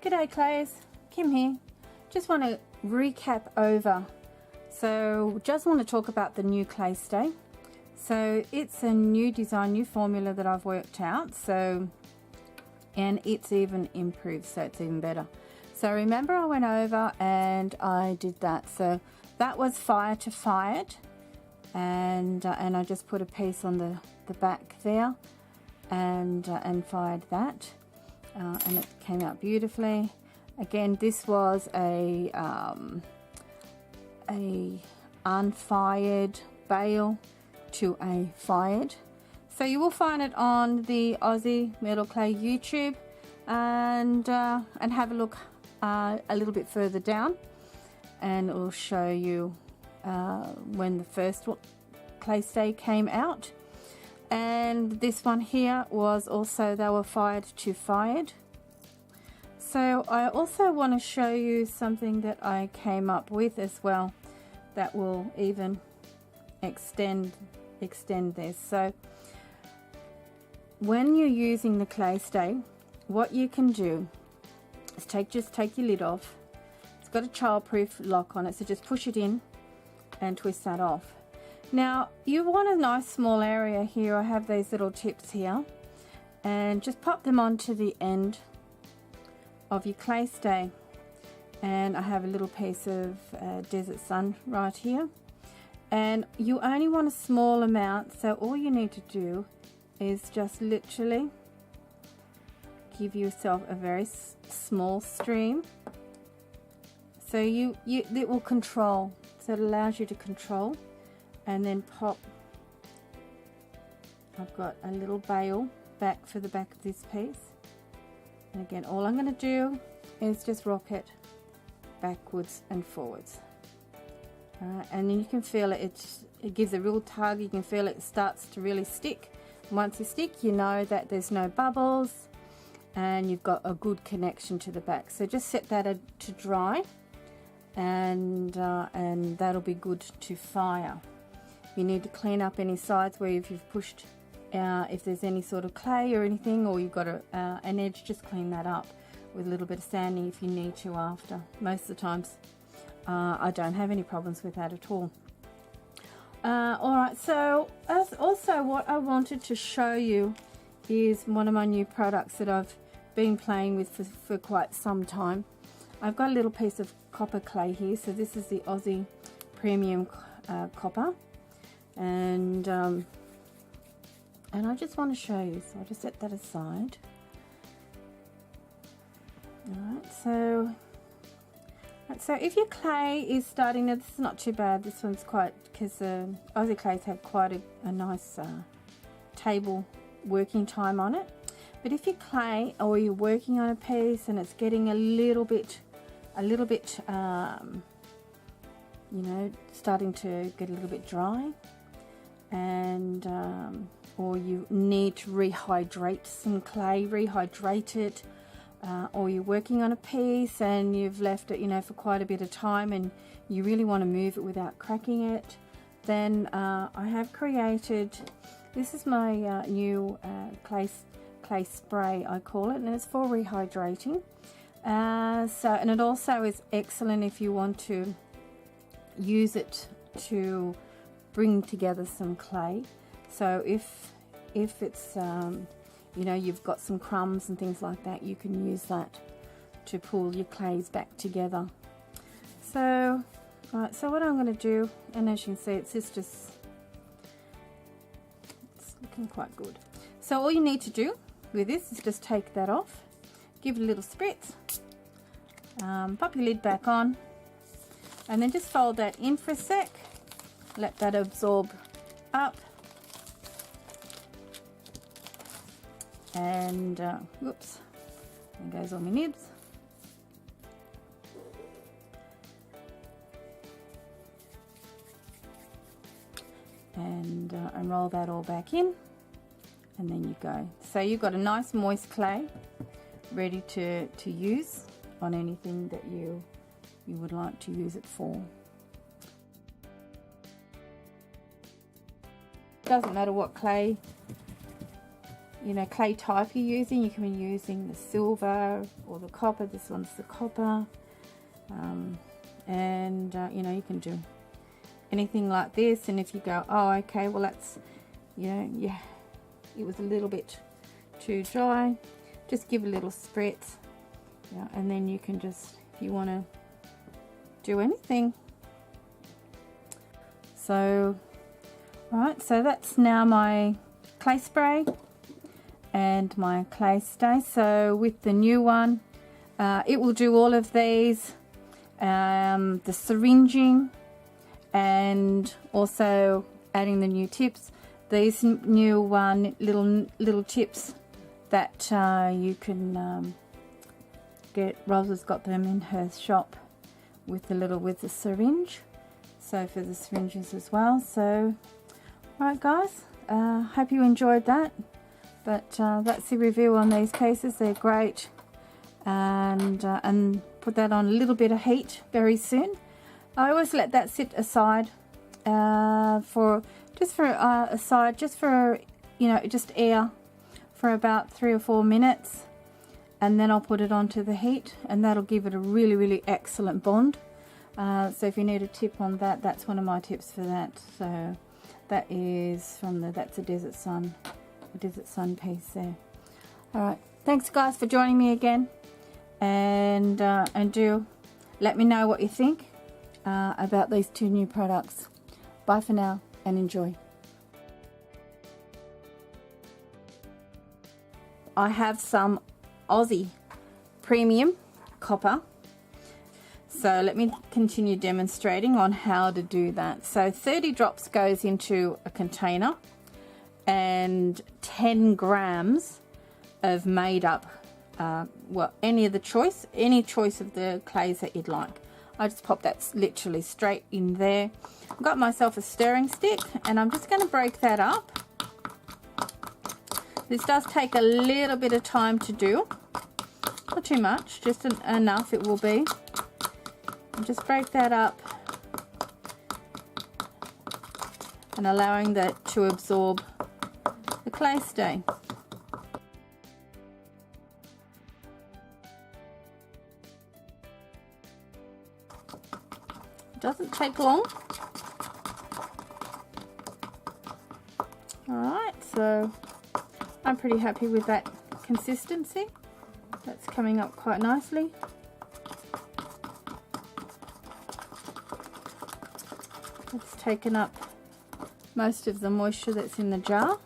G'day Clays, Kim here. Just want to recap over. So just want to talk about the new clay stay. So it's a new design, new formula that I've worked out. And it's even improved, so it's even better. So remember I went over and I did that. So that was fire to fired, and I just put a piece on the back there and fired that. And it came out beautifully. Again, this was a unfired bale to a fired. So you will find it on the Aussie Metal Clay YouTube, and have a look a little bit further down, and it will show you when the first clay stay came out. And this one here was also, they were fired to fired. So I also want to show you something that I came up with as well that will even extend this. So when you're using the clay stay, what you can do is just take your lid off. It's got a childproof lock on it, so just push it in and twist that off. Now you want a nice small area here. I have these little tips here, and just pop them onto the end of your clay stay. And I have a little piece of Desert Sun right here, and you only want a small amount, so all you need to do is just literally give yourself a very small stream, so it will control, so it allows you to control. And then pop, I've got a little bale back for the back of this piece, and again all I'm going to do is just rock it backwards and forwards. And then you can feel it, it gives a real tug. You can feel it starts to really stick. Once you stick, you know that there's no bubbles and you've got a good connection to the back. So just set that to dry, and that'll be good to fire. You need to clean up any sides where if you've pushed, if there's any sort of clay or anything, or you've got an edge, just clean that up with a little bit of sanding if you need to after. Most of the times I don't have any problems with that at all. Alright, so also what I wanted to show you is one of my new products that I've been playing with for quite some time. I've got a little piece of copper clay here. So this is the Aussie Premium Copper. And I just want to show you, so I'll just set that aside. Alright, so if your clay is starting, now this is not too bad, this one's quite, because Aussie clays have quite a nice table working time on it. But if your clay, or you're working on a piece and it's getting a little bit you know, starting to get a little bit dry, and or you need to rehydrate some clay, rehydrate it, or you're working on a piece and you've left it, you know, for quite a bit of time, and you really want to move it without cracking it, then I have created, this is my new clay spray, I call it, and it's for rehydrating. And it also is excellent if you want to use it to bring together some clay. So if it's you know, you've got some crumbs and things like that, you can use that to pull your clays back together. So so what I'm going to do, and as you can see, it's looking quite good. So all you need to do with this is just take that off, give it a little spritz, pop your lid back on, and then just fold that in for a sec, let that absorb up, and whoops, there goes all my nibs. And roll that all back in, and then you go. So you've got a nice moist clay ready to use on anything that you would like to use it for. Doesn't matter what clay you know, clay type you're using. You can be using the silver or the copper. This one's the copper. You know, you can do anything like this. And if you go, oh, okay, well that's, you know, yeah, it was a little bit too dry, just give a little spritz. Yeah, and then you can just, if you want to do anything. So, right, so that's now my clay spray and my clay stay. So with the new one, it will do all of these, the syringing, and also adding the new tips. These new little tips that you can get. Rosa's got them in her shop with the syringe. So for the syringes as well. So, alright guys, hope you enjoyed that. But that's the review on these cases. They're great, and put that on a little bit of heat very soon. I always let that sit aside for you know, just air for about 3 or 4 minutes, and then I'll put it onto the heat, and that'll give it a really excellent bond. So if you need a tip on that, that's one of my tips for that. So that is from that's a Desert Sun piece there. All right, thanks guys for joining me again, and do let me know what you think about these 2 new products. Bye for now and enjoy. I have some Aussie premium copper. So let me continue demonstrating on how to do that. So 30 drops goes into a container, and 10 grams of made up, well, any choice of the clays that you'd like. I just pop that literally straight in there. I've got myself a stirring stick, and I'm just going to break that up. This does take a little bit of time to do. Not too much, just enough it will be. And just break that up and allowing that to absorb the clay stain. It doesn't take long. Alright, so I'm pretty happy with that consistency. That's coming up quite nicely. It's taken up most of the moisture that's in the jar.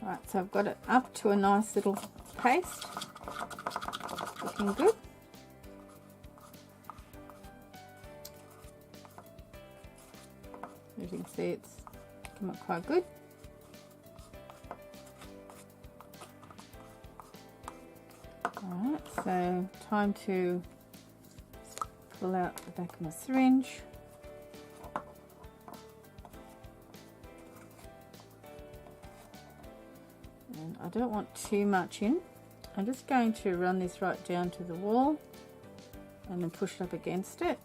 Alright, so I've got it up to a nice little paste. Looking good. As you can see, it's come up quite good. Alright, so time to pull out the back of my syringe. And I don't want too much in. I'm just going to run this right down to the wall and then push it up against it.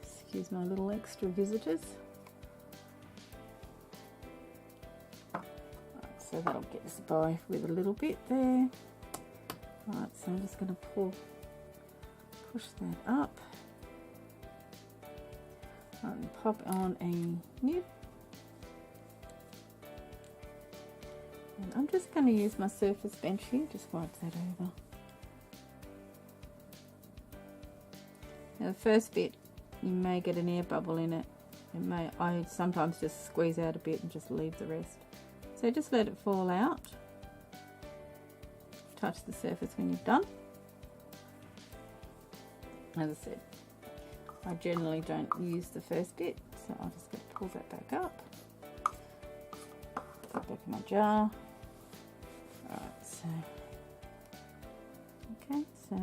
Excuse my little extra visitors. So that'll get us by with a little bit there. Right, so I'm just going to push that up. Right, and pop on a nib. And I'm just going to use my surface bench here, just wipe that over. Now the first bit, you may get an air bubble in it. I sometimes just squeeze out a bit and just leave the rest. So just let it fall out. Touch the surface when you've done. As I said, I generally don't use the first bit, so I'm just going to pull that back up. Put that back in my jar. Alright, so okay, so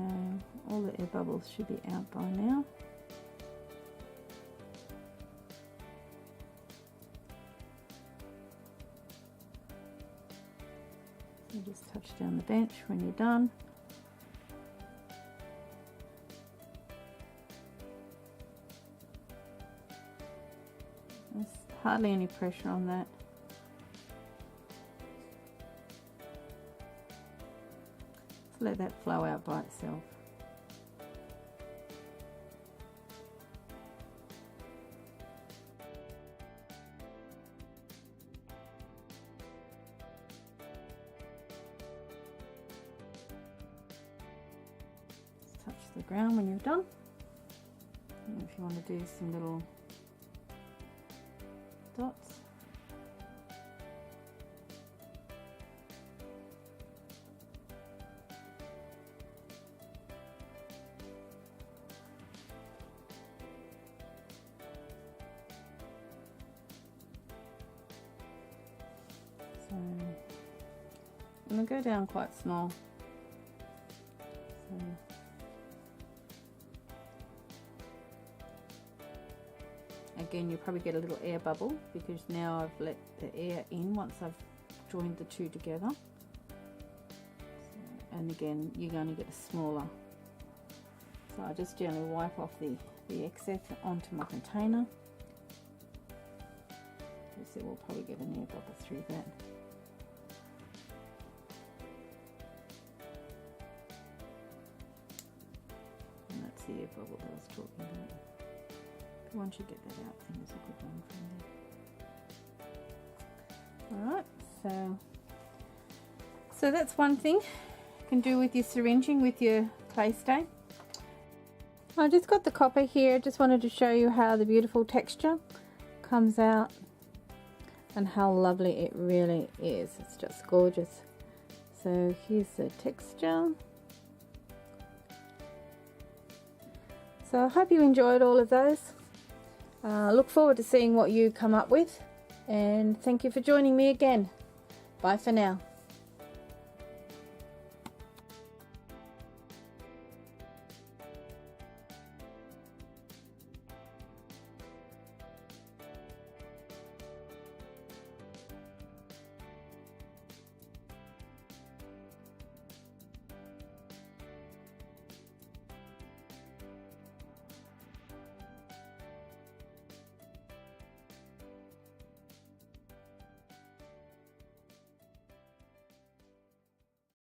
all the air bubbles should be out by now. You just touch down the bench when you're done. There's hardly any pressure on that. Just let that flow out by itself. Touch the ground when you're done. And if you want to do some little dots. So I'm going to go down quite small. So, again, you'll probably get a little air bubble because now I've let the air in once I've joined the two together. So, and again, you're going to get smaller. So I just gently wipe off the excess onto my container. So we'll probably get an air bubble through that. And that's the air bubble that I was talking about. Once you get that out, I think it's a good one from there. Alright, so that's one thing you can do with your syringing with your clay stain. I just got the copper here, just wanted to show you how the beautiful texture comes out and how lovely it really is. It's just gorgeous. So here's the texture. So I hope you enjoyed all of those. Look forward to seeing what you come up with, and thank you for joining me again. Bye for now.